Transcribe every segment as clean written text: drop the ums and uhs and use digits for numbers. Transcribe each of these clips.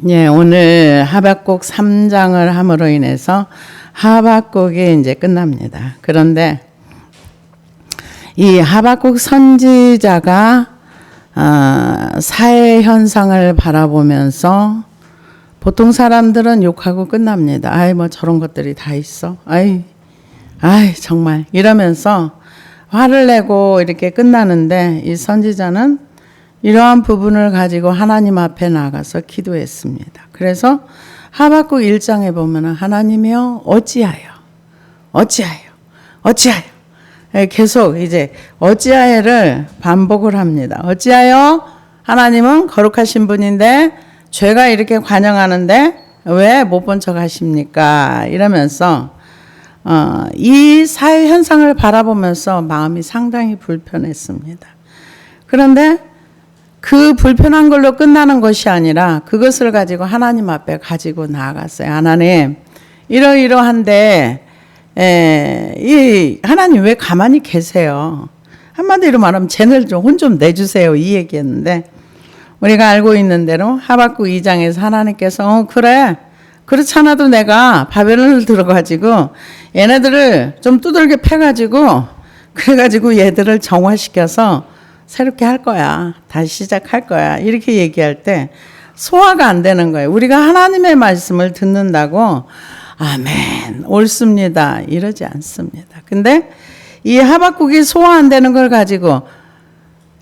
예, 오늘 하박국 3장을 함으로 인해서 하박국이 이제 끝납니다. 그런데 이 하박국 선지자가 사회 현상을 바라보면서 보통 사람들은 욕하고 끝납니다. 아이 뭐 저런 것들이 다 있어. 아이 정말 이러면서 화를 내고 이렇게 끝나는데 이 선지자는 이러한 부분을 가지고 하나님 앞에 나가서 기도했습니다. 그래서 하박국 1장에 보면은 하나님이여 어찌하여 계속 이제 어찌하여를 반복을 합니다. 어찌하여 하나님은 거룩하신 분인데 죄가 이렇게 관영하는데 왜 못 본 척 하십니까? 이러면서 이 사회 현상을 바라보면서 마음이 상당히 불편했습니다. 그런데 그 불편한 걸로 끝나는 것이 아니라 그것을 가지고 하나님 앞에 가지고 나아갔어요. 하나님, 이러이러한데 이 하나님 왜 가만히 계세요? 한마디로 말하면 쟤네들 좀 혼 좀 내주세요. 이 얘기했는데 우리가 알고 있는 대로 하박국 2장에서 하나님께서 그래 그렇잖아도 내가 바벨론을 들어가지고 얘네들을 좀 두들겨 패가지고 그래가지고 얘들을 정화시켜서 새롭게 할 거야. 다시 시작할 거야. 이렇게 얘기할 때 소화가 안 되는 거예요. 우리가 하나님의 말씀을 듣는다고 아멘 옳습니다 이러지 않습니다. 근데 이 하박국이 소화 안 되는 걸 가지고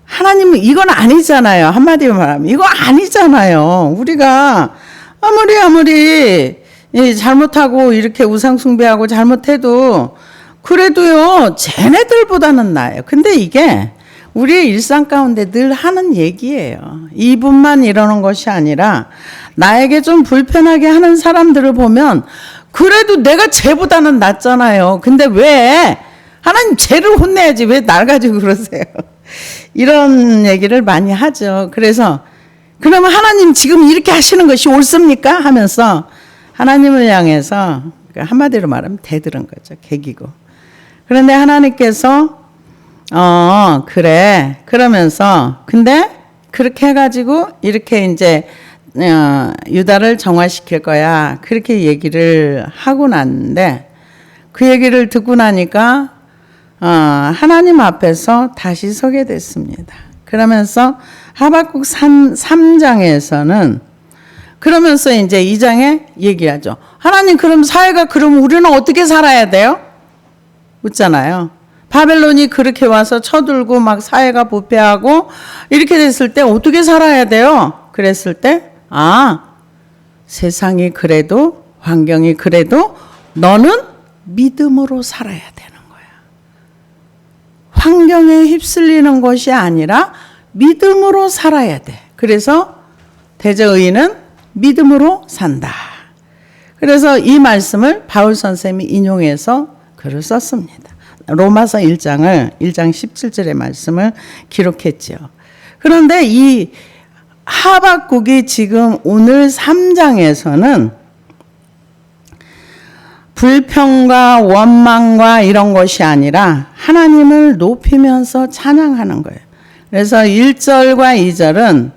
하나님은 이건 아니잖아요. 한마디로 말하면 이거 아니잖아요. 우리가 아무리 잘못하고 이렇게 우상 숭배하고 잘못해도 그래도요 쟤네들보다는 나아요. 근데 이게 우리의 일상 가운데 늘 하는 얘기예요. 이분만 이러는 것이 아니라 나에게 좀 불편하게 하는 사람들을 보면 그래도 내가 쟤보다는 낫잖아요. 근데 왜 하나님 쟤를 혼내야지 왜 날 가지고 그러세요? 이런 얘기를 많이 하죠. 그래서 그러면 하나님 지금 이렇게 하시는 것이 옳습니까? 하면서 하나님을 향해서 한마디로 말하면 대들은 거죠. 개기고. 그런데 하나님께서 그래 그러면서 근데 그렇게 해가지고 이렇게 이제 유다를 정화시킬 거야 그렇게 얘기를 하고 났는데 그 얘기를 듣고 나니까 하나님 앞에서 다시 서게 됐습니다. 그러면서 하박국 3장에서는 그러면서 이제 2장에 얘기하죠. 하나님 그럼 사회가 그럼 우리는 어떻게 살아야 돼요? 묻잖아요. 바벨론이 그렇게 와서 쳐들고 막 사회가 부패하고 이렇게 됐을 때 어떻게 살아야 돼요? 그랬을 때 세상이 그래도 환경이 그래도 너는 믿음으로 살아야 되는 거야. 환경에 휩쓸리는 것이 아니라 믿음으로 살아야 돼. 그래서 대저의인은 믿음으로 산다. 그래서 이 말씀을 바울 선생님이 인용해서 글을 썼습니다. 로마서 1장 17절의 말씀을 기록했죠. 그런데 이 하박국이 지금 오늘 3장에서는 불평과 원망과 이런 것이 아니라 하나님을 높이면서 찬양하는 거예요. 그래서 1절과 2절은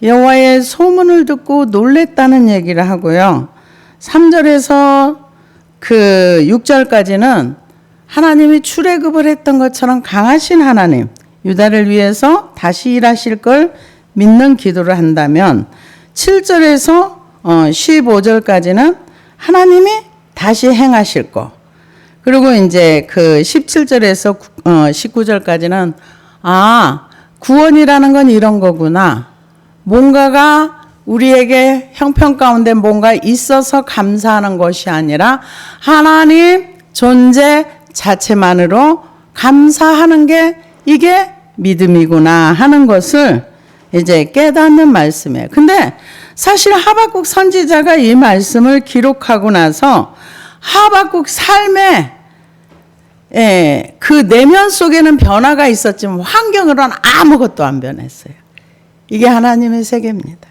여호와의 소문을 듣고 놀랬다는 얘기를 하고요. 3절에서 그 6절까지는 하나님이 출애굽을 했던 것처럼 강하신 하나님, 유다를 위해서 다시 일하실 걸 믿는 기도를 한다면 7절에서 15절까지는 하나님이 다시 행하실 거. 그리고 이제 그 17절에서 19절까지는 구원이라는 건 이런 거구나. 뭔가가 우리에게 형편 가운데 뭔가 있어서 감사하는 것이 아니라 하나님 존재 자체만으로 감사하는 게 이게 믿음이구나 하는 것을 이제 깨닫는 말씀이에요. 근데 사실 하박국 선지자가 이 말씀을 기록하고 나서 하박국 삶에 그 내면 속에는 변화가 있었지만 환경으로는 아무것도 안 변했어요. 이게 하나님의 세계입니다.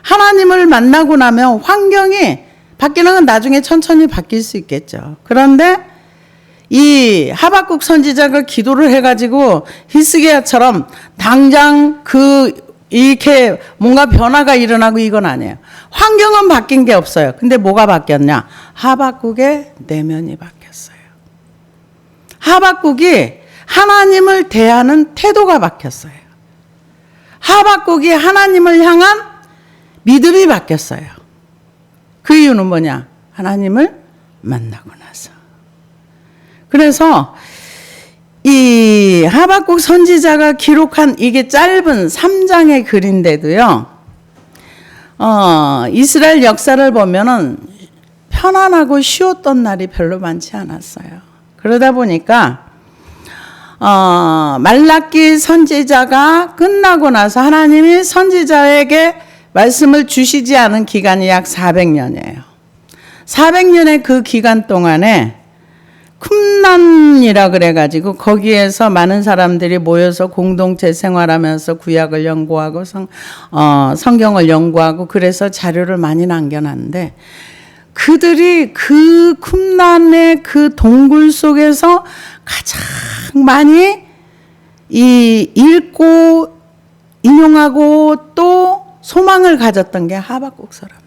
하나님을 만나고 나면 환경이 바뀌는 건 나중에 천천히 바뀔 수 있겠죠. 그런데 이 하박국 선지자가 기도를 해가지고 히스기야처럼 당장 그 이렇게 뭔가 변화가 일어나고 이건 아니에요. 환경은 바뀐 게 없어요. 근데 뭐가 바뀌었냐? 하박국의 내면이 바뀌었어요. 하박국이 하나님을 대하는 태도가 바뀌었어요. 하박국이 하나님을 향한 믿음이 바뀌었어요. 그 이유는 뭐냐? 하나님을 만나고 나서. 그래서 이 하박국 선지자가 기록한 이게 짧은 3장의 글인데도요, 이스라엘 역사를 보면은 편안하고 쉬웠던 날이 별로 많지 않았어요. 그러다 보니까, 말라기 선지자가 끝나고 나서 하나님이 선지자에게 말씀을 주시지 않은 기간이 약 400년이에요. 400년의 그 기간 동안에 쿰란이라 그래가지고 거기에서 많은 사람들이 모여서 공동체 생활하면서 구약을 연구하고 성경을 연구하고 그래서 자료를 많이 남겨놨는데 그들이 그 쿰란의 그 동굴 속에서 가장 많이 읽고 인용하고 또 소망을 가졌던 게 하박국서랍니다.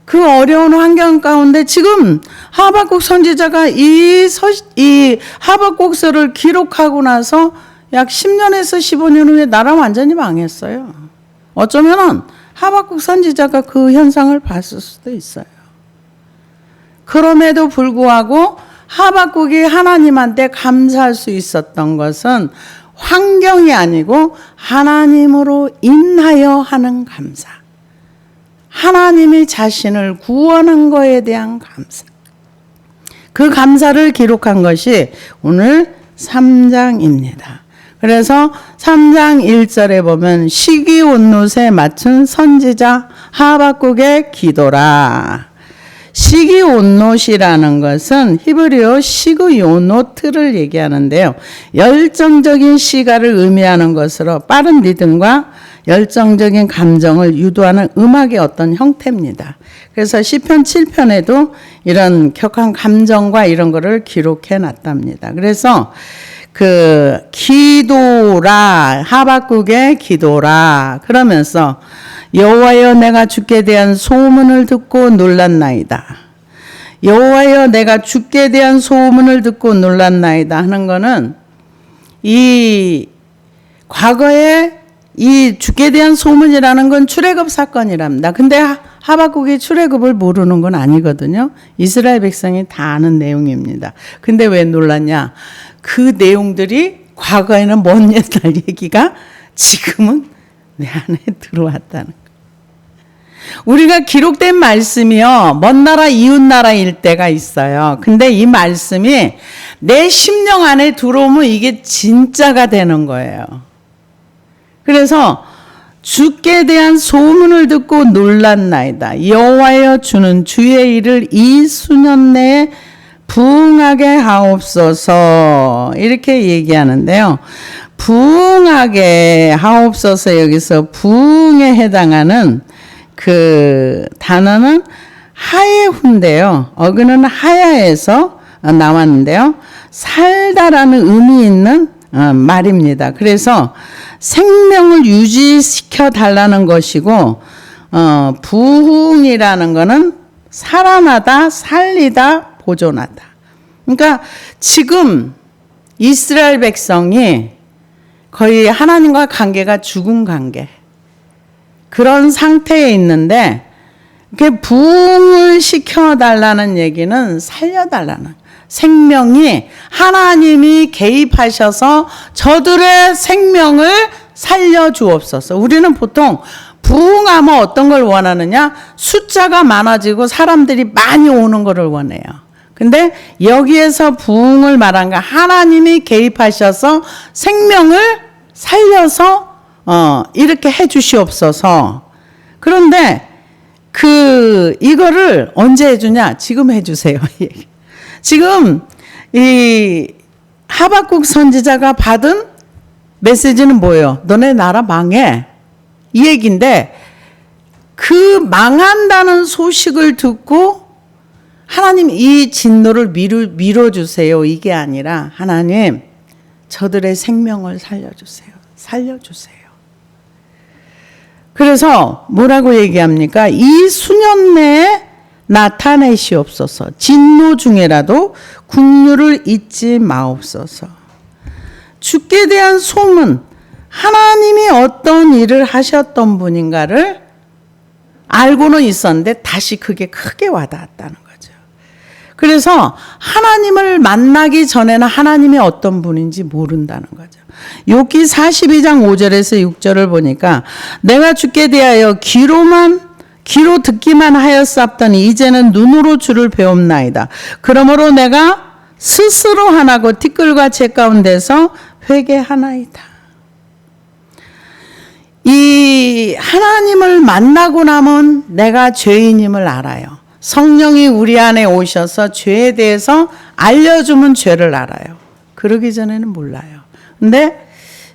그 어려운 환경 가운데 지금 하박국 선지자가 이 하박국서를 기록하고 나서 약 10년에서 15년 후에 나라 완전히 망했어요. 어쩌면은 하박국 선지자가 그 현상을 봤을 수도 있어요. 그럼에도 불구하고 하박국이 하나님한테 감사할 수 있었던 것은 환경이 아니고 하나님으로 인하여 하는 감사. 하나님이 자신을 구원한 거에 대한 감사. 그 감사를 기록한 것이 오늘 3장입니다. 그래서 3장 1절에 보면 시기온롯에 맞춘 선지자 하박국의 기도라. 시기온롯이라는 것은 히브리어 시그요노트를 얘기하는데요. 열정적인 시가를 의미하는 것으로 빠른 리듬과 열정적인 감정을 유도하는 음악의 어떤 형태입니다. 그래서 시편 7편에도 이런 격한 감정과 이런 거를 기록해 놨답니다. 그래서 그 기도라, 하박국의 기도라 그러면서 여호와여 내가 주께 대한 소문을 듣고 놀랐나이다. 여호와여 내가 주께 대한 소문을 듣고 놀랐나이다 하는 거는 이 과거에 이 주께 대한 소문이라는 건 출애굽 사건이랍니다. 근데 하박국이 출애굽을 모르는 건 아니거든요. 이스라엘 백성이 다 아는 내용입니다. 근데 왜 놀랐냐? 그 내용들이 과거에는 먼 옛날 얘기가 지금은 내 안에 들어왔다는 거. 우리가 기록된 말씀이요, 먼 나라 이웃 나라일 때가 있어요. 근데 이 말씀이 내 심령 안에 들어오면 이게 진짜가 되는 거예요. 그래서 주께 대한 소문을 듣고 놀랐나이다. 여호와여 주는 주의 일을 이 수년 내에 부응하게 하옵소서 이렇게 얘기하는데요. 부응하게 하옵소서 여기서 부응에 해당하는 그 단어는 하예후인데요. 어근은 하야에서 나왔는데요. 살다라는 의미 있는 말입니다. 그래서 생명을 유지시켜 달라는 것이고 부흥이라는 것은 살아나다, 살리다, 보존하다. 그러니까 지금 이스라엘 백성이 거의 하나님과 관계가 죽은 관계 그런 상태에 있는데 이렇게 부흥을 시켜달라는 얘기는 살려달라는 생명이 하나님이 개입하셔서 저들의 생명을 살려주옵소서. 우리는 보통 부흥하면 어떤 걸 원하느냐? 숫자가 많아지고 사람들이 많이 오는 것을 원해요. 근데 여기에서 부흥을 말한 거 하나님이 개입하셔서 생명을 살려서 이렇게 해 주시옵소서. 그런데 이거를 언제 해주냐? 지금 해주세요. 지금 이 하박국 선지자가 받은 메시지는 뭐예요? 너네 나라 망해. 이 얘기인데 그 망한다는 소식을 듣고 하나님 이 진노를 밀어주세요. 이게 아니라 하나님 저들의 생명을 살려주세요. 살려주세요. 그래서 뭐라고 얘기합니까? 이 수년 내에 나타내시옵소서. 진노 중에라도 국류를 잊지 마옵소서. 주께 대한 소문, 하나님이 어떤 일을 하셨던 분인가를 알고는 있었는데 다시 그게 크게 와닿았다는 거죠. 그래서 하나님을 만나기 전에는 하나님이 어떤 분인지 모른다는 거죠. 욥기 42장 5절에서 6절을 보니까 내가 주께 대하여 귀로 듣기만 하였사옵더니 이제는 눈으로 주를 배움나이다. 그러므로 내가 스스로 하나고 티끌과 재 가운데서 회개하나이다. 이 하나님을 만나고 나면 내가 죄인임을 알아요. 성령이 우리 안에 오셔서 죄에 대해서 알려주면 죄를 알아요. 그러기 전에는 몰라요. 근데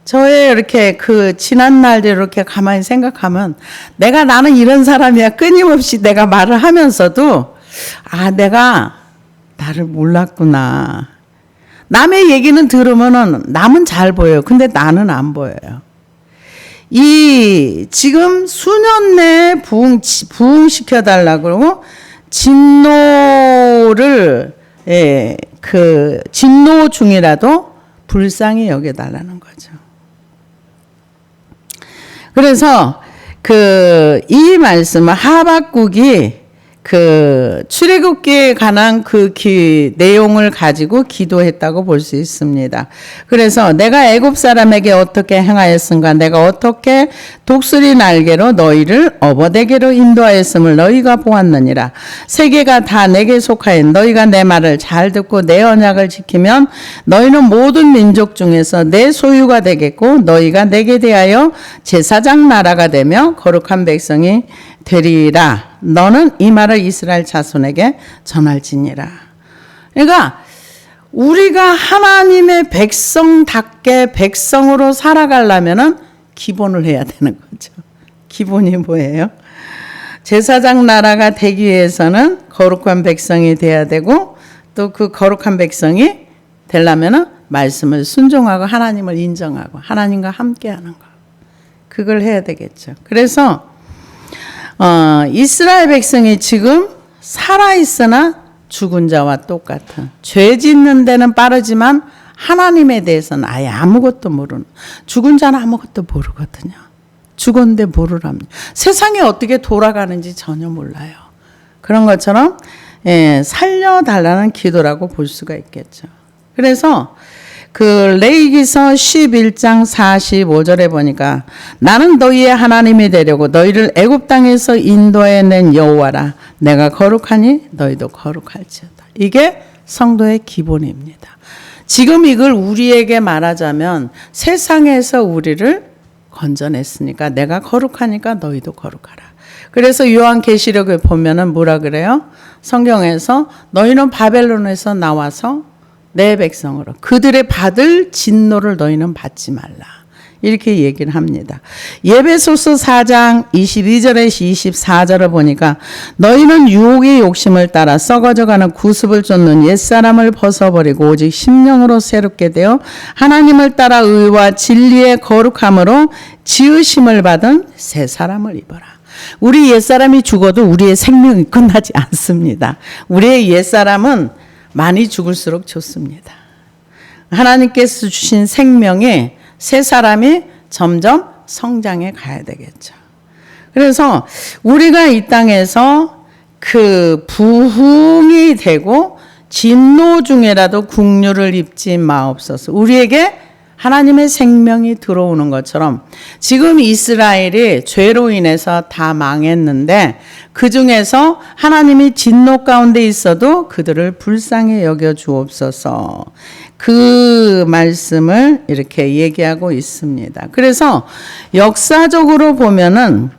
저의 이렇게 지난 날들 이렇게 가만히 생각하면 나는 이런 사람이야. 끊임없이 내가 말을 하면서도 내가 나를 몰랐구나. 남의 얘기는 들으면은 남은 잘 보여요. 근데 나는 안 보여요. 지금 수년 내에 부흥시켜달라고 그러고 진노를 진노 중이라도 불쌍히 여겨달라는 거죠. 그래서 이 말씀은 하박국이 출애굽기에 관한 내용을 가지고 기도했다고 볼 수 있습니다. 그래서 내가 애굽 사람에게 어떻게 행하였은가, 내가 어떻게 독수리 날개로 너희를 어버대게로 인도하였음을 너희가 보았느니라. 세계가 다 내게 속하여 너희가 내 말을 잘 듣고 내 언약을 지키면 너희는 모든 민족 중에서 내 소유가 되겠고 너희가 내게 대하여 제사장 나라가 되며 거룩한 백성이 되리라. 너는 이 말을 이스라엘 자손에게 전할지니라. 그러니까 우리가 하나님의 백성답게 백성으로 살아가려면은 기본을 해야 되는 거죠. 기본이 뭐예요? 제사장 나라가 되기 위해서는 거룩한 백성이 돼야 되고 또 그 거룩한 백성이 되려면은 말씀을 순종하고 하나님을 인정하고 하나님과 함께하는 거. 그걸 해야 되겠죠. 그래서 이스라엘 백성이 지금 살아있으나 죽은 자와 똑같은, 죄 짓는 데는 빠르지만 하나님에 대해서는 아예 아무것도 모르는, 죽은 자는 아무것도 모르거든요. 죽었는데 모르랍니다. 세상이 어떻게 돌아가는지 전혀 몰라요. 그런 것처럼 살려달라는 기도라고 볼 수가 있겠죠. 그래서 레위기서 11장 45절에 보니까 나는 너희의 하나님이 되려고 너희를 애굽 땅에서 인도해낸 여호와라. 내가 거룩하니 너희도 거룩할지어다. 이게 성도의 기본입니다. 지금 이걸 우리에게 말하자면 세상에서 우리를 건져냈으니까 내가 거룩하니까 너희도 거룩하라. 그래서 요한계시록에 보면은 뭐라 그래요? 성경에서 너희는 바벨론에서 나와서 내 백성으로 그들의 받을 진노를 너희는 받지 말라. 이렇게 얘기를 합니다. 에베소서 4장 22절에서 24절을 보니까 너희는 유혹의 욕심을 따라 썩어져가는 구습을 쫓는 옛사람을 벗어버리고 오직 심령으로 새롭게 되어 하나님을 따라 의와 진리의 거룩함으로 지으심을 받은 새 사람을 입어라. 우리 옛사람이 죽어도 우리의 생명이 끝나지 않습니다. 우리의 옛사람은 많이 죽을수록 좋습니다. 하나님께서 주신 생명에 새 사람이 점점 성장해 가야 되겠죠. 그래서 우리가 이 땅에서 부흥이 되고 진노 중에라도 국류를 입지 마옵소서. 우리에게 하나님의 생명이 들어오는 것처럼 지금 이스라엘이 죄로 인해서 다 망했는데 그 중에서 하나님이 진노 가운데 있어도 그들을 불쌍히 여겨 주옵소서. 그 말씀을 이렇게 얘기하고 있습니다. 그래서 역사적으로 보면은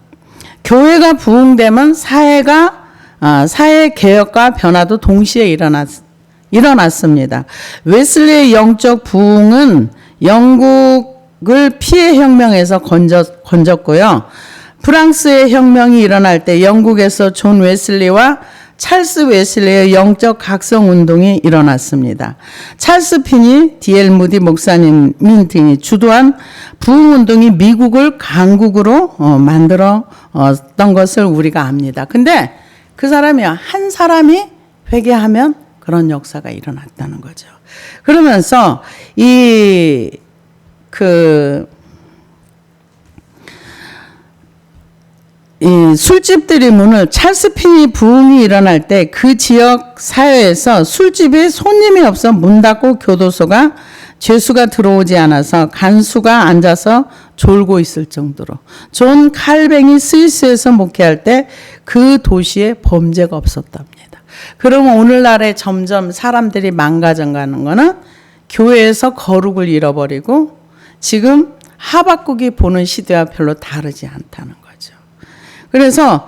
교회가 부흥되면 사회 개혁과 변화도 동시에 일어났습니다. 웨슬리의 영적 부흥은 영국을 피해 혁명에서 건졌고요. 프랑스의 혁명이 일어날 때 영국에서 존 웨슬리와 찰스 웨슬리의 영적 각성 운동이 일어났습니다. 찰스 피니, D.L. 무디 목사님 등이 주도한 부흥 운동이 미국을 강국으로 만들었던 것을 우리가 압니다. 근데 그 사람이 한 사람이 회개하면 그런 역사가 일어났다는 거죠. 그러면서 이 술집들이 문을 찰스 피니 부흥이 일어날 때 그 지역 사회에서 술집에 손님이 없어 문 닫고 교도소가 죄수가 들어오지 않아서 간수가 앉아서 졸고 있을 정도로 존 칼뱅이 스위스에서 목회할 때 그 도시에 범죄가 없었답니다. 그러면 오늘날에 점점 사람들이 망가져가는 거는 교회에서 거룩을 잃어버리고 지금 하박국이 보는 시대와 별로 다르지 않다는 거죠. 그래서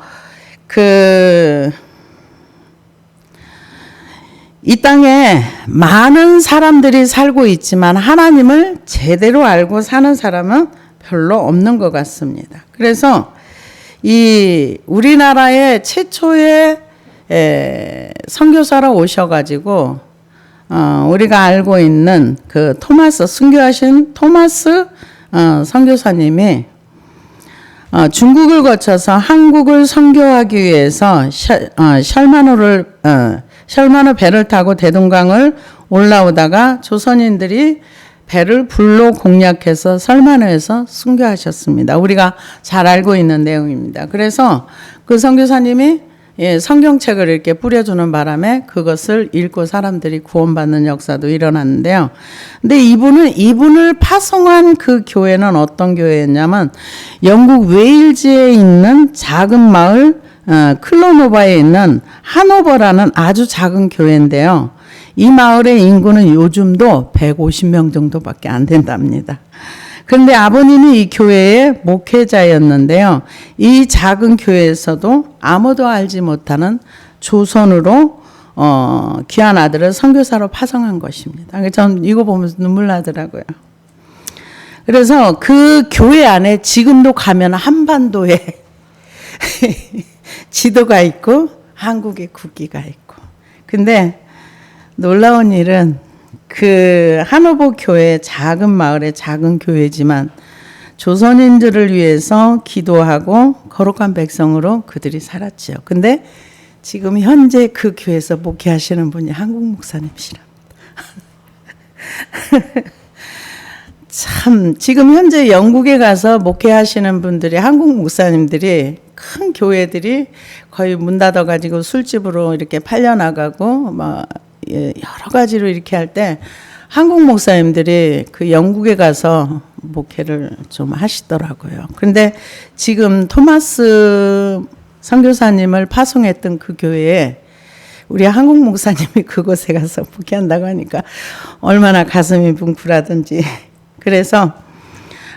이 땅에 많은 사람들이 살고 있지만 하나님을 제대로 알고 사는 사람은 별로 없는 것 같습니다. 그래서 이 우리나라의 최초의 선교사로 오셔가지고 우리가 알고 있는 그 순교하신 토마스 선교사님이 중국을 거쳐서 한국을 선교하기 위해서 셜만호 배를 타고 대동강을 올라오다가 조선인들이 배를 불로 공략해서 설만호에서 순교하셨습니다. 우리가 잘 알고 있는 내용입니다. 그래서 그 선교사님이 성경책을 이렇게 뿌려주는 바람에 그것을 읽고 사람들이 구원받는 역사도 일어났는데요. 근데 이분을 파송한 그 교회는 어떤 교회였냐면 영국 웨일즈에 있는 작은 마을 클로노바에 있는 하노버라는 아주 작은 교회인데요. 이 마을의 인구는 요즘도 150명 정도밖에 안 된답니다. 그런데 아버님이 이 교회의 목회자였는데요. 이 작은 교회에서도 아무도 알지 못하는 조선으로 귀한 아들을 선교사로 파송한 것입니다. 전 이거 보면서 눈물 나더라고요. 그래서 그 교회 안에 지금도 가면 한반도에 지도가 있고 한국의 국기가 있고. 근데 놀라운 일은 그 하노버 교회 작은 마을의 작은 교회지만 조선인들을 위해서 기도하고 거룩한 백성으로 그들이 살았지요. 근데 지금 현재 그 교회에서 목회하시는 분이 한국 목사님이시랍니다. 참 지금 현재 영국에 가서 목회하시는 분들이 한국 목사님들이 큰 교회들이 거의 문 닫아가지고 술집으로 이렇게 팔려나가고 막 여러 가지로 이렇게 할 때 한국 목사님들이 그 영국에 가서 목회를 좀 하시더라고요. 그런데 지금 토마스 선교사님을 파송했던 그 교회에 우리 한국 목사님이 그곳에 가서 목회한다고 하니까 얼마나 가슴이 뭉클하든지. 그래서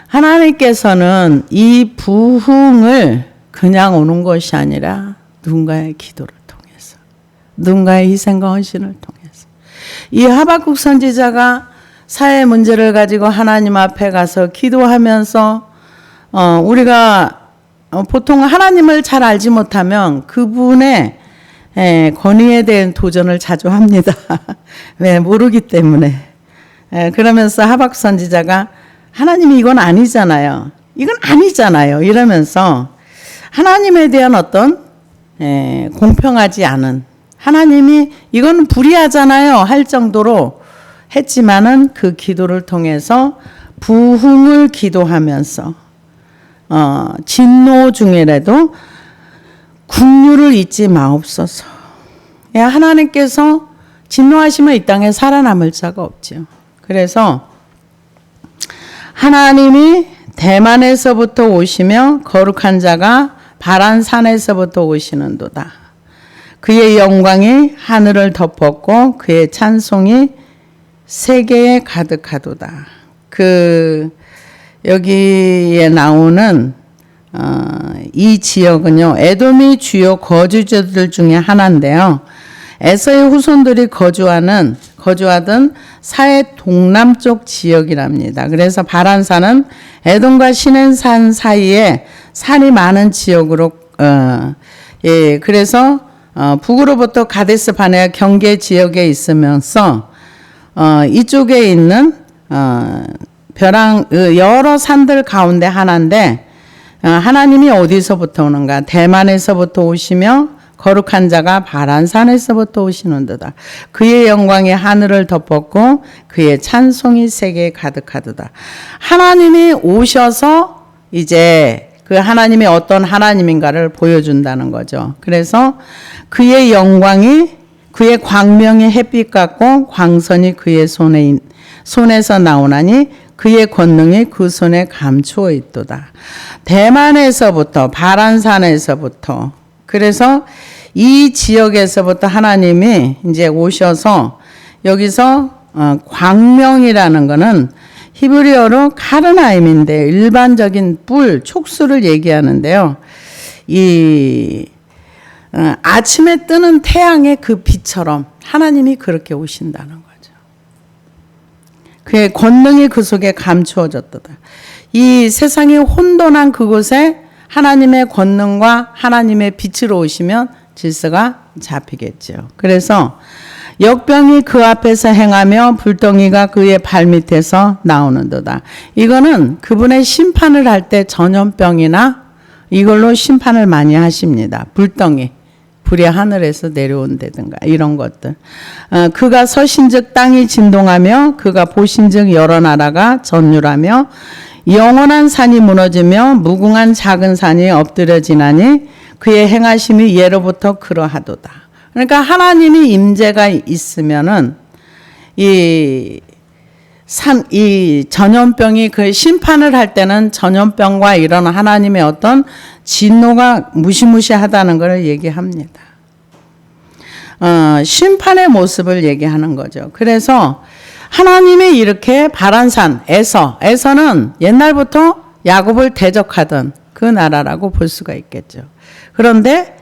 하나님께서는 이 부흥을 그냥 오는 것이 아니라 누군가의 기도를 통해서, 누군가의 희생과 헌신을 통해서. 이 하박국 선지자가 사회 문제를 가지고 하나님 앞에 가서 기도하면서 우리가 보통 하나님을 잘 알지 못하면 그분의 권위에 대한 도전을 자주 합니다. 왜? 모르기 때문에. 그러면서 하박국 선지자가 하나님이 이건 아니잖아요. 이건 아니잖아요. 이러면서 하나님에 대한 어떤 공평하지 않은, 하나님이 이건 불의하잖아요 할 정도로 했지만은 그 기도를 통해서 부흥을 기도하면서 진노 중에라도 국류를 잊지 마옵소서. 하나님께서 진노하시면 이 땅에 살아남을 자가 없죠. 그래서 하나님이 대만에서부터 오시며 거룩한 자가 바란산에서부터 오시는도다. 그의 영광이 하늘을 덮었고 그의 찬송이 세계에 가득하도다. 여기에 나오는 이 지역은요, 에돔이 주요 거주지들 중에 하나인데요. 에서의 후손들이 거주하던 사해 동남쪽 지역이랍니다. 그래서 바란산은 에돔과 시낸산 사이에 산이 많은 지역으로, 그래서 북으로부터 가데스 바네아 경계 지역에 있으면서 이쪽에 있는 벼랑 여러 산들 가운데 하나인데 하나님이 어디서부터 오는가? 대만에서부터 오시며 거룩한 자가 바란산에서부터 오시는도다. 그의 영광이 하늘을 덮었고 그의 찬송이 세계에 가득하도다. 하나님이 오셔서 이제 그 하나님이 어떤 하나님인가를 보여준다는 거죠. 그래서 그의 영광이 그의 광명이 햇빛 같고 광선이 그의 손에서 나오나니 그의 권능이 그 손에 감추어 있도다. 대만에서부터 바란산에서부터 그래서 이 지역에서부터 하나님이 이제 오셔서 여기서 광명이라는 거는 히브리어로 카르나임인데 일반적인 뿔, 촉수를 얘기하는데요. 이 아침에 뜨는 태양의 그 빛처럼 하나님이 그렇게 오신다는 거죠. 그의 권능이 그 속에 감추어졌도다. 이 세상이 혼돈한 그곳에 하나님의 권능과 하나님의 빛으로 오시면 질서가 잡히겠죠. 그래서 역병이 그 앞에서 행하며 불덩이가 그의 발밑에서 나오는도다. 이거는 그분의 심판을 할 때 전염병이나 이걸로 심판을 많이 하십니다. 불덩이, 불이 하늘에서 내려온다든가 이런 것들. 그가 서신즉 땅이 진동하며 그가 보신즉 여러 나라가 전율하며 영원한 산이 무너지며 무궁한 작은 산이 엎드려지나니 그의 행하심이 예로부터 그러하도다. 그러니까 하나님이 임재가 있으면은 이 전염병이 그 심판을 할 때는 전염병과 이런 하나님의 어떤 진노가 무시무시하다는 것을 얘기합니다. 심판의 모습을 얘기하는 거죠. 그래서 하나님이 이렇게 에서는 옛날부터 야곱을 대적하던 그 나라라고 볼 수가 있겠죠. 그런데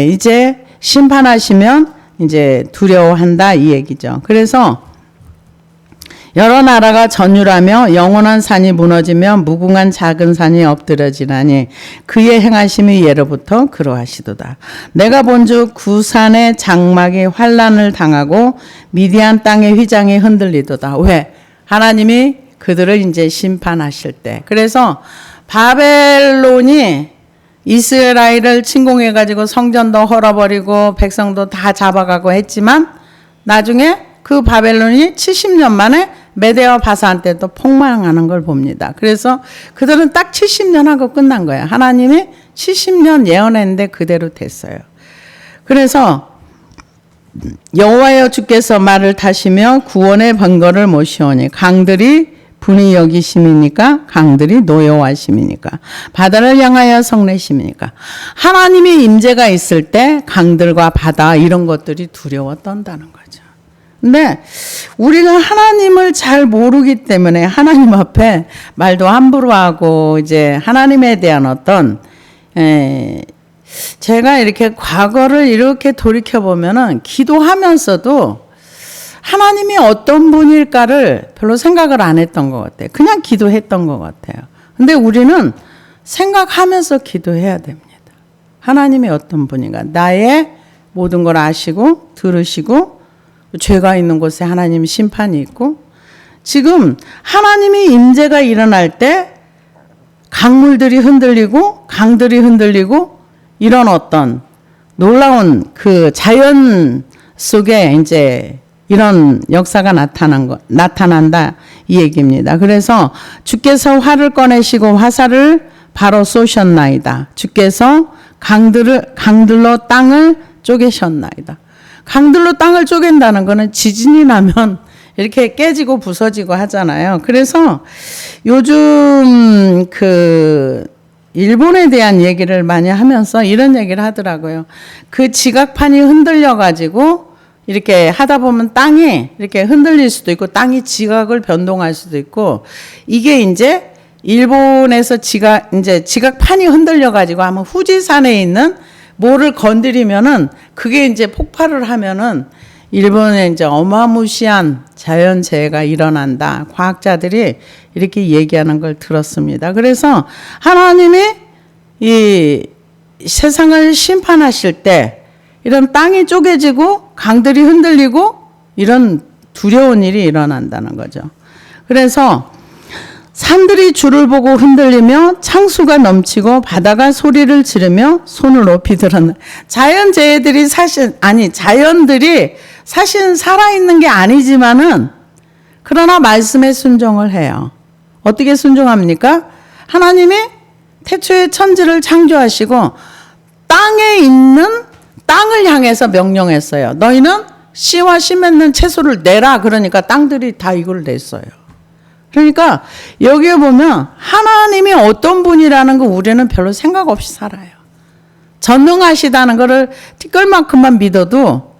이제 심판하시면 이제 두려워한다 이 얘기죠. 그래서 여러 나라가 전율하며 영원한 산이 무너지며 무궁한 작은 산이 엎드려지나니 그의 행하심이 예로부터 그러하시도다. 내가 본즉 구산의 장막이 환란을 당하고 미디안 땅의 휘장이 흔들리도다. 왜? 하나님이 그들을 이제 심판하실 때. 그래서 바벨론이 이스라엘을 침공해가지고 성전도 헐어버리고 백성도 다 잡아가고 했지만 나중에 그 바벨론이 70년 만에 메데와 바산 때 또 폭망하는 걸 봅니다. 그래서 그들은 딱 70년 하고 끝난 거예요. 하나님이 70년 예언했는데 그대로 됐어요. 그래서 여호와여 주께서 말을 타시며 구원의 번거를 모시오니 강들이 분이 여기심이니까 강들이 노여워하심이니까 바다를 향하여 성내심이니까 하나님의 임재가 있을 때 강들과 바다 이런 것들이 두려워 떤다는 거죠. 근데 우리가 하나님을 잘 모르기 때문에 하나님 앞에 말도 함부로 하고 이제 하나님에 대한 어떤 제가 이렇게 과거를 이렇게 돌이켜 보면은 기도하면서도 하나님이 어떤 분일까를 별로 생각을 안 했던 것 같아요. 그냥 기도했던 것 같아요. 근데 우리는 생각하면서 기도해야 됩니다. 하나님이 어떤 분인가. 나의 모든 걸 아시고 들으시고 죄가 있는 곳에 하나님 심판이 있고 지금 하나님이 임재가 일어날 때 강물들이 흔들리고 강들이 흔들리고 이런 어떤 놀라운 그 자연 속에 이제 이런 역사가 나타난다 이 얘기입니다. 그래서 주께서 활을 꺼내시고 화살을 바로 쏘셨나이다. 주께서 강들로 땅을 쪼개셨나이다. 강들로 땅을 쪼갠다는 거는 지진이 나면 이렇게 깨지고 부서지고 하잖아요. 그래서 요즘 그 일본에 대한 얘기를 많이 하면서 이런 얘기를 하더라고요. 그 지각판이 흔들려 가지고 이렇게 하다 보면 땅이 이렇게 흔들릴 수도 있고 땅이 지각을 변동할 수도 있고 이게 이제 일본에서 지각판이 흔들려 가지고 아마 후지산에 있는 뭐를 건드리면은 그게 이제 폭발을 하면은 일본에 이제 어마무시한 자연재해가 일어난다. 과학자들이 이렇게 얘기하는 걸 들었습니다. 그래서 하나님이 이 세상을 심판하실 때 이런 땅이 쪼개지고 강들이 흔들리고 이런 두려운 일이 일어난다는 거죠. 그래서 산들이 주를 보고 흔들리며 창수가 넘치고 바다가 소리를 지르며 손을 높이 들었나. 자연들이 사실 살아있는 게 아니지만은 그러나 말씀에 순종을 해요. 어떻게 순종합니까? 하나님이 태초에 천지를 창조하시고 땅에 있는 땅을 향해서 명령했어요. 너희는 씨와 씨 맺는 채소를 내라. 그러니까 땅들이 다 이걸 냈어요. 그러니까 여기에 보면 하나님이 어떤 분이라는 거 우리는 별로 생각 없이 살아요. 전능하시다는 거를 티끌만큼만 믿어도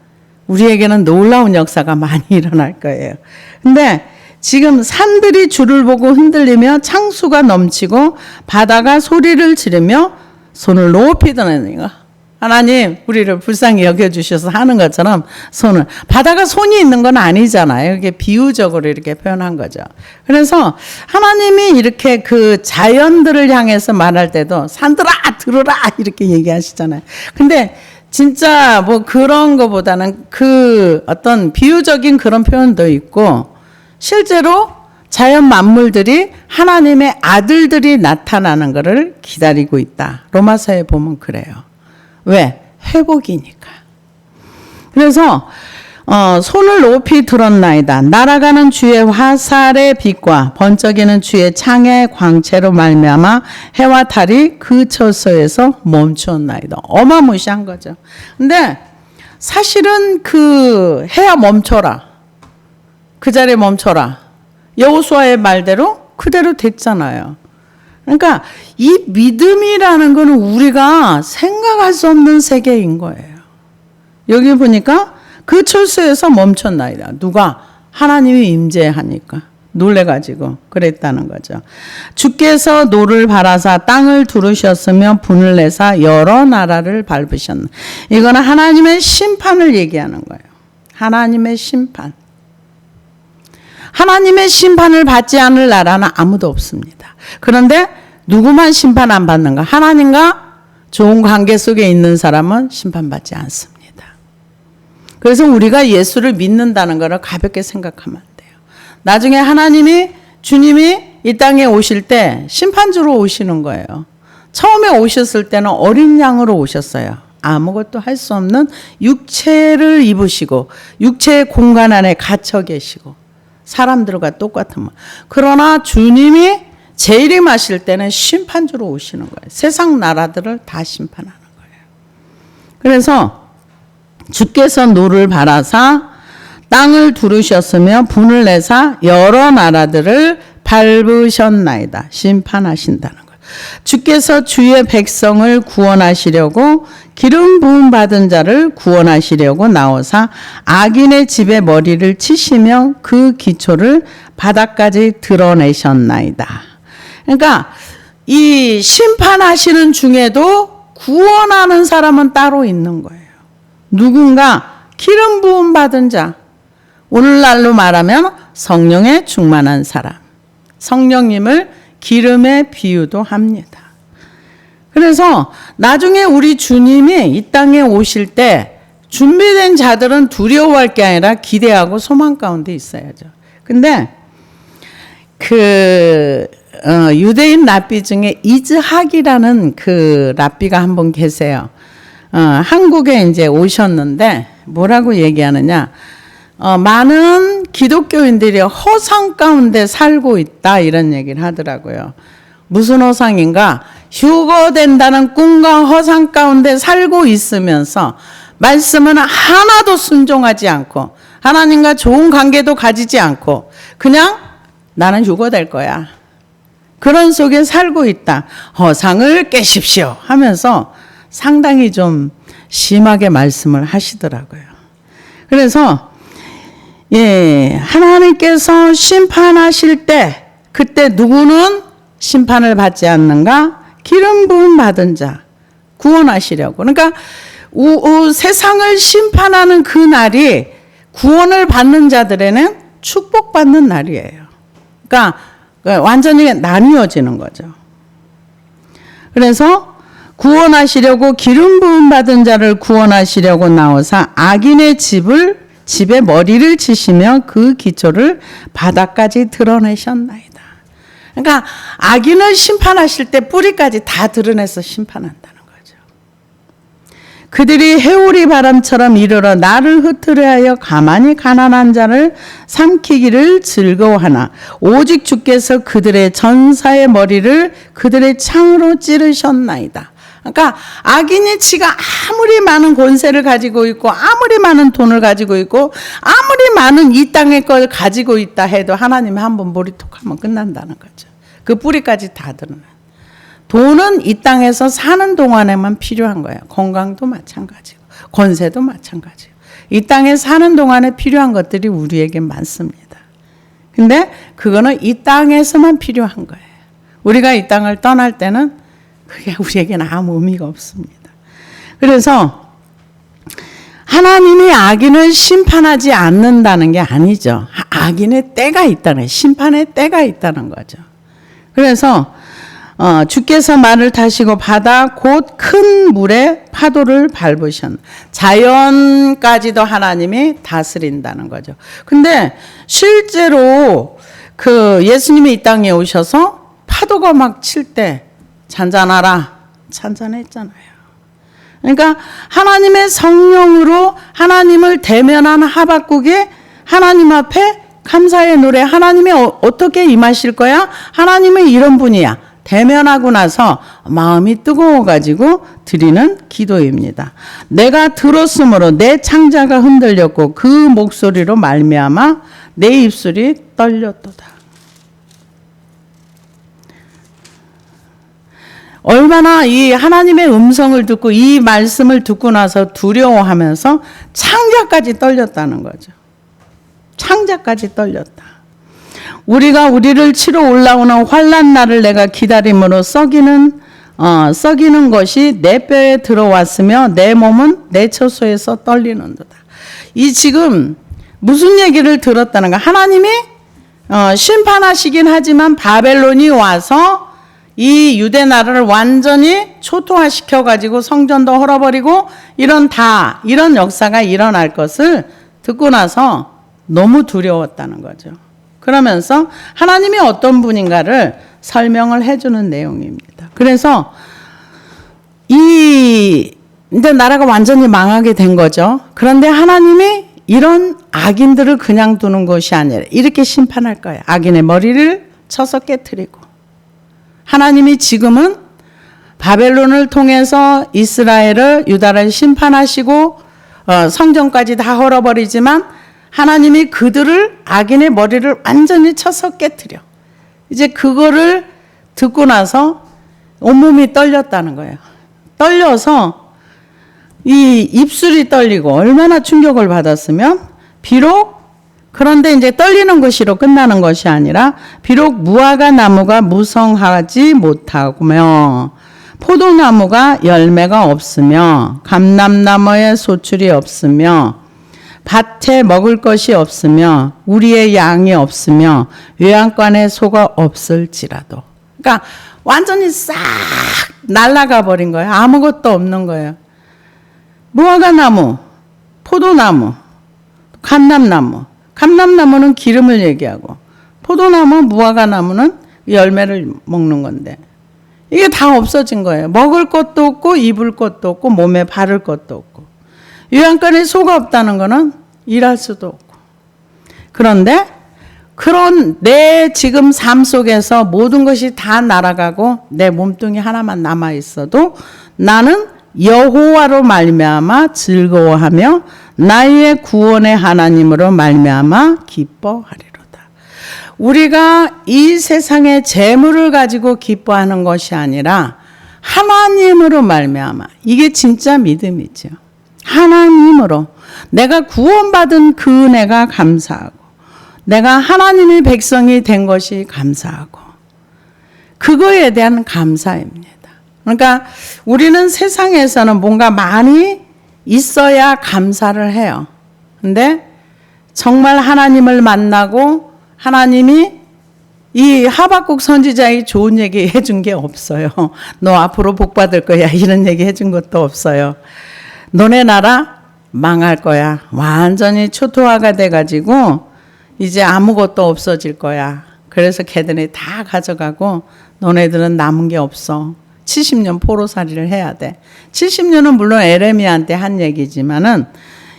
우리에게는 놀라운 역사가 많이 일어날 거예요. 근데 지금 산들이 주를 보고 흔들리며 창수가 넘치고 바다가 소리를 지르며 손을 높이 드느니라. 하나님 우리를 불쌍히 여겨주셔서 하는 것처럼 손을. 바다가 손이 있는 건 아니잖아요. 이게 비유적으로 이렇게 표현한 거죠. 그래서 하나님이 이렇게 그 자연들을 향해서 말할 때도 산들아 들으라 이렇게 얘기하시잖아요. 근데 진짜 뭐 그런 거보다는 그 어떤 비유적인 그런 표현도 있고 실제로 자연 만물들이 하나님의 아들들이 나타나는 것을 기다리고 있다. 로마서에 보면 그래요. 왜? 회복이니까. 그래서 손을 높이 들었나이다. 날아가는 주의 화살의 빛과 번쩍이는 주의 창의 광채로 말미암아 해와 달이 그 처소에서 멈추었나이다. 어마무시한 거죠. 근데 사실은 그 해야 멈춰라. 그 자리에 멈춰라. 여호수아의 말대로 그대로 됐잖아요. 그러니까 이 믿음이라는 거는 우리가 생각할 수 없는 세계인 거예요. 여기 보니까 그 철수에서 멈췄나이다. 누가? 하나님이 임재하니까 놀래가지고 그랬다는 거죠. 주께서 노를 바라사 땅을 두르셨으며 분을 내사 여러 나라를 밟으셨나. 이거는 하나님의 심판을 얘기하는 거예요. 하나님의 심판. 하나님의 심판을 받지 않을 나라는 아무도 없습니다. 그런데 누구만 심판 안 받는가? 하나님과 좋은 관계 속에 있는 사람은 심판받지 않습니다. 그래서 우리가 예수를 믿는다는 것을 가볍게 생각하면 안 돼요. 나중에 주님이 이 땅에 오실 때 심판주로 오시는 거예요. 처음에 오셨을 때는 어린 양으로 오셨어요. 아무것도 할 수 없는 육체를 입으시고 육체의 공간 안에 갇혀 계시고 사람들과 똑같은 말. 그러나 주님이 재림하실 때는 심판주로 오시는 거예요. 세상 나라들을 다 심판하는 거예요. 그래서 주께서 노를 바라사 땅을 두르셨으며 분을 내사 여러 나라들을 밟으셨나이다. 심판하신다는 거예요. 주께서 주의 백성을 구원하시려고 기름 부음 받은 자를 구원하시려고 나오사 악인의 집에 머리를 치시며 그 기초를 바닥까지 드러내셨나이다. 그러니까 이 심판하시는 중에도 구원하는 사람은 따로 있는 거예요. 누군가 기름 부음 받은 자. 오늘날로 말하면 성령에 충만한 사람. 성령님을 기름에 비유도 합니다. 그래서 나중에 우리 주님이 이 땅에 오실 때 준비된 자들은 두려워할 게 아니라 기대하고 소망 가운데 있어야죠. 근데 유대인 랍비 중에 이즈학이라는 그 랍비가 한 분 계세요. 한국에 이제 오셨는데 뭐라고 얘기하느냐? 많은 기독교인들이 허상 가운데 살고 있다 이런 얘기를 하더라고요. 무슨 허상인가? 휴거된다는 꿈과 허상 가운데 살고 있으면서 말씀은 하나도 순종하지 않고 하나님과 좋은 관계도 가지지 않고 그냥 나는 휴거될 거야. 그런 속에 살고 있다. 허상을 깨십시오 하면서 상당히 좀 심하게 말씀을 하시더라고요. 그래서 하나님께서 심판하실 때 그때 누구는 심판을 받지 않는가? 기름 부음 받은 자 구원하시려고. 그러니까 세상을 심판하는 그 날이 구원을 받는 자들에는 축복받는 날이에요. 그러니까 완전히 나뉘어지는 거죠. 그래서 구원하시려고 기름 부음 받은 자를 구원하시려고 나오사 악인의 집에 머리를 치시며 그 기초를 바닥까지 드러내셨나이다. 그러니까 악인을 심판하실 때 뿌리까지 다 드러내서 심판한다는 거죠. 그들이 해오리 바람처럼 이르러 나를 흩으려 하여 가만히 가난한 자를 삼키기를 즐거워하나 오직 주께서 그들의 전사의 머리를 그들의 창으로 찌르셨나이다. 그러니까 악인이 지가 아무리 많은 권세를 가지고 있고 아무리 많은 돈을 가지고 있고 아무리 많은 이 땅의 걸 가지고 있다 해도 하나님이 한번 머리톡하면 끝난다는 거죠. 그 뿌리까지 다 드러나. 돈은 이 땅에서 사는 동안에만 필요한 거예요. 건강도 마찬가지고 권세도 마찬가지고 이 땅에 사는 동안에 필요한 것들이 우리에게 많습니다. 근데 그거는 이 땅에서만 필요한 거예요. 우리가 이 땅을 떠날 때는 그게 우리에게는 아무 의미가 없습니다. 그래서 하나님이 악인을 심판하지 않는다는 게 아니죠. 악인의 때가 있다는 거예요. 심판의 때가 있다는 거죠. 그래서 주께서 말을 타시고 바다 곧 큰 물에 파도를 밟으셨. 자연까지도 하나님이 다스린다는 거죠. 근데 실제로 그 예수님이 이 땅에 오셔서 파도가 막 칠 때 잔잔하라 잔잔했잖아요. 그러니까 하나님의 성령으로 하나님을 대면한 하박국이 하나님 앞에 감사의 노래, 하나님이 어떻게 임하실 거야? 하나님은 이런 분이야. 대면하고 나서 마음이 뜨거워가지고 드리는 기도입니다. 내가 들었으므로 내 창자가 흔들렸고 그 목소리로 말미암아 내 입술이 떨렸도다. 얼마나 이 하나님의 음성을 듣고 이 말씀을 듣고 나서 두려워하면서 창자까지 떨렸다는 거죠. 창자까지 떨렸다. 우리가 우리를 치러 올라오는 환난 날을 내가 기다림으로 썩이는 것이 내 뼈에 들어왔으며 내 몸은 내 처소에서 떨리는도다. 이 지금 무슨 얘기를 들었다는가? 하나님이 심판하시긴 하지만 바벨론이 와서 이 유대 나라를 완전히 초토화시켜 가지고 성전도 헐어버리고 이런 역사가 일어날 것을 듣고 나서 너무 두려웠다는 거죠. 그러면서 하나님이 어떤 분인가를 설명을 해주는 내용입니다. 그래서 이제 나라가 완전히 망하게 된 거죠. 그런데 하나님이 이런 악인들을 그냥 두는 것이 아니라 이렇게 심판할 거예요. 악인의 머리를 쳐서 깨트리고. 하나님이 지금은 바벨론을 통해서 이스라엘을 유다를 심판하시고 성전까지 다 헐어버리지만 하나님이 그들을 악인의 머리를 완전히 쳐서 깨트려. 이제 그거를 듣고 나서 온몸이 떨렸다는 거예요. 떨려서 이 입술이 떨리고 얼마나 충격을 받았으면 그런데 이제 떨리는 것이로 끝나는 것이 아니라 비록 무화과 나무가 무성하지 못하며 포도나무가 열매가 없으며 감람나무에 소출이 없으며 밭에 먹을 것이 없으며 우리의 양이 없으며 외양간에 소가 없을지라도. 그러니까 완전히 싹 날아가 버린 거예요. 아무것도 없는 거예요. 무화과나무, 포도나무, 감람나무는 기름을 얘기하고 포도나무, 무화과나무는 열매를 먹는 건데 이게 다 없어진 거예요. 먹을 것도 없고 입을 것도 없고 몸에 바를 것도 없고 요양간에 소가 없다는 거는 일할 수도 없고. 그런데 그런 내 지금 삶 속에서 모든 것이 다 날아가고 내 몸뚱이 하나만 남아 있어도 나는 여호와로 말미암아 즐거워하며 나의 구원의 하나님으로 말미암아 기뻐하리로다. 우리가 이 세상의 재물을 가지고 기뻐하는 것이 아니라 하나님으로 말미암아. 이게 진짜 믿음이죠. 하나님으로 내가 구원받은 그 은혜가 감사하고 내가 하나님의 백성이 된 것이 감사하고 그거에 대한 감사입니다. 그러니까 우리는 세상에서는 뭔가 많이 있어야 감사를 해요. 근데 정말 하나님을 만나고 하나님이 이 하박국 선지자의 좋은 얘기 해준 게 없어요. 너 앞으로 복 받을 거야 이런 얘기 해준 것도 없어요. 너네 나라 망할 거야. 완전히 초토화가 돼가지고 이제 아무것도 없어질 거야. 그래서 걔들이 다 가져가고 너네들은 남은 게 없어. 70년 포로살이를 해야 돼. 70년은 물론 에레미야한테 한 얘기지만은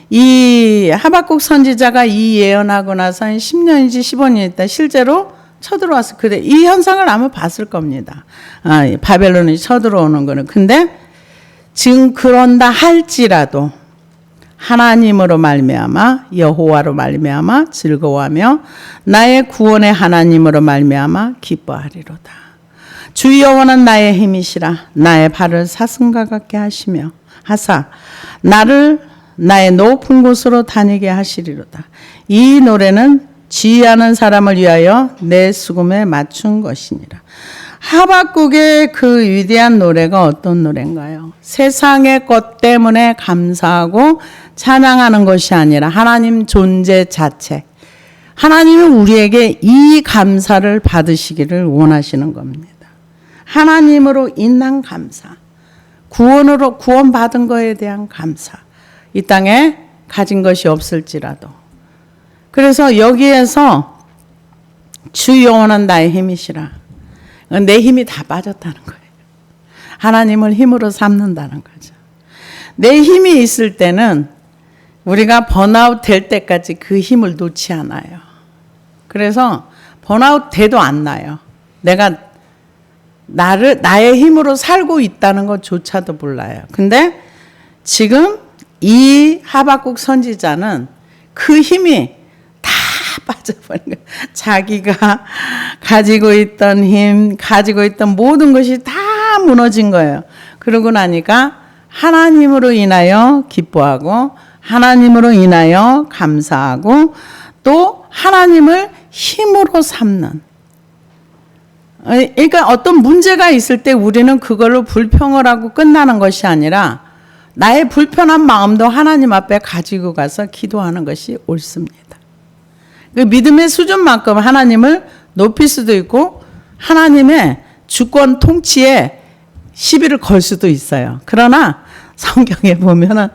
이 하박국 선지자가 이 예언하고 나서 한 10년인지 15년 있다 실제로 쳐들어와서 그래 이 현상을 아마 봤을 겁니다. 바벨론이 쳐들어오는 거는. 근데 지금 그런다 할지라도 하나님으로 말미암아 여호와로 말미암아 즐거워하며 나의 구원의 하나님으로 말미암아 기뻐하리로다. 주 여호와는 나의 힘이시라. 나의 발을 사슴과 같게 하시며 하사 나를 나의 높은 곳으로 다니게 하시리로다. 이 노래는 지휘하는 사람을 위하여 내 수금에 맞춘 것이니라. 하박국의 그 위대한 노래가 어떤 노래인가요? 세상의 것 때문에 감사하고 찬양하는 것이 아니라 하나님 존재 자체. 하나님은 우리에게 이 감사를 받으시기를 원하시는 겁니다. 하나님으로 인한 감사. 구원으로 구원받은 것에 대한 감사. 이 땅에 가진 것이 없을지라도. 그래서 여기에서 주 여호와는 나의 힘이시라. 내 힘이 다 빠졌다는 거예요. 하나님을 힘으로 삼는다는 거죠. 내 힘이 있을 때는 우리가 번아웃 될 때까지 그 힘을 놓지 않아요. 그래서 번아웃 돼도 안 나요. 내가 나의 힘으로 살고 있다는 것조차도 몰라요. 근데 지금 이 하박국 선지자는 그 힘이 다 빠져버린 거예요. 자기가 가지고 있던 힘, 가지고 있던 모든 것이 다 무너진 거예요. 그러고 나니까 하나님으로 인하여 기뻐하고 하나님으로 인하여 감사하고 또 하나님을 힘으로 삼는. 그러니까 어떤 문제가 있을 때 우리는 그걸로 불평을 하고 끝나는 것이 아니라 나의 불편한 마음도 하나님 앞에 가지고 가서 기도하는 것이 옳습니다. 그 믿음의 수준만큼 하나님을 높일 수도 있고 하나님의 주권 통치에 시비를 걸 수도 있어요. 그러나 성경에 보면은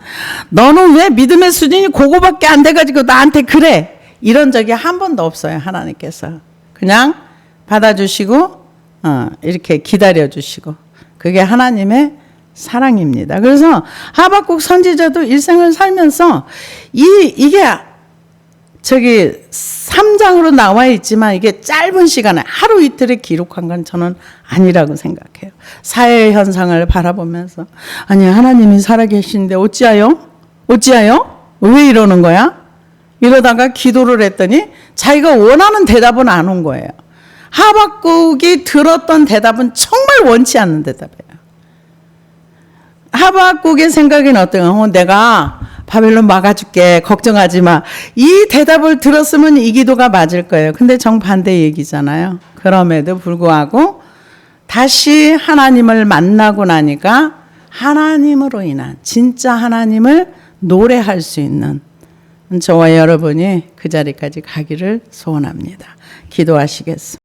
너는 왜 믿음의 수준이 그거밖에 안 돼가지고 나한테 그래? 이런 적이 한 번도 없어요. 하나님께서 그냥 받아주시고 이렇게 기다려주시고 그게 하나님의 사랑입니다. 그래서 하박국 선지자도 일생을 살면서 이게 3장으로 나와 있지만 이게 짧은 시간에 하루 이틀에 기록한 건 저는 아니라고 생각해요. 사회 현상을 바라보면서 아니 하나님이 살아계신데 어찌하여? 왜 이러는 거야? 이러다가 기도를 했더니 자기가 원하는 대답은 안 온 거예요. 하박국이 들었던 대답은 정말 원치 않는 대답이에요. 하박국의 생각은 어때요? 내가 바벨론 막아줄게. 걱정하지 마. 이 대답을 들었으면 이 기도가 맞을 거예요. 근데 정반대 얘기잖아요. 그럼에도 불구하고 다시 하나님을 만나고 나니까 하나님으로 인한 진짜 하나님을 노래할 수 있는 저와 여러분이 그 자리까지 가기를 소원합니다. 기도하시겠습니다.